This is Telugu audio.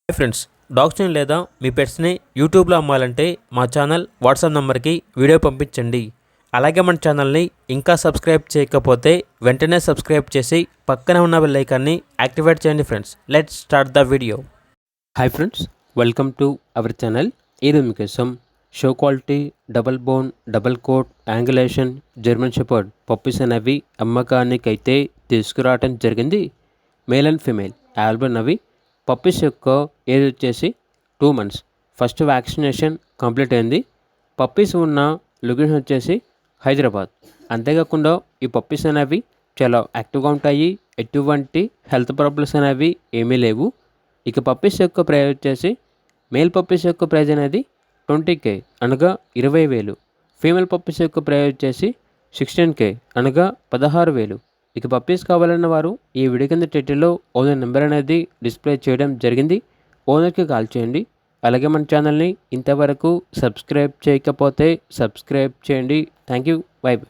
హాయ్ ఫ్రెండ్స్, డాగ్స్ని లేదా మీ పెట్స్ని యూట్యూబ్లో అమ్మాలంటే మా ఛానల్ వాట్సాప్ నెంబర్కి వీడియో పంపించండి. అలాగే మన ఛానల్ని ఇంకా సబ్స్క్రైబ్ చేయకపోతే వెంటనే సబ్స్క్రైబ్ చేసి పక్కనే ఉన్న బెల్ ఐకాన్ని యాక్టివేట్ చేయండి friends. Let's start the video. Hi friends, welcome to our channel. ఈరోజు మీకోసం show quality double bone double coat angulation German shepherd puppies అనేవి అమ్మకానికి అయితే తీసుకురావడం జరిగింది. మేల్ అండ్ ఫీమేల్ ఆల్బన్ అవి. పప్పీస్ యొక్క ఏజ్ వచ్చేసి 2 months. ఫస్ట్ వ్యాక్సినేషన్ కంప్లీట్ అయింది. పప్పీస్ ఉన్న లొకేషన్ వచ్చేసి హైదరాబాద్. అంతేకాకుండా ఈ పప్పీస్ అనేవి చాలా యాక్టివ్గా ఉంటాయి. ఎటువంటి హెల్త్ ప్రాబ్లమ్స్ అనేవి ఏమీ లేవు. ఇక పప్పీస్ యొక్క ప్రైస్ వచ్చేసి మేల్ పప్పీస్ యొక్క ప్రైజ్ అనేది 20K అనగా 20,000. ఫీమేల్ పప్పీస్ యొక్క ప్రైస్ వచ్చేసి 16K అనగా 16,000. ఇక పప్పీస్ కావాలన్న వారు ఈ వీడియో కింద టైటిల్లో ఓనర్ నెంబర్ అనేది డిస్ప్లే చేయడం జరిగింది. ఓనర్కి కాల్ చేయండి. అలాగే మన ఛానల్ని ఇంతవరకు సబ్స్క్రైబ్ చేయకపోతే సబ్స్క్రైబ్ చేయండి. Thank you. By by.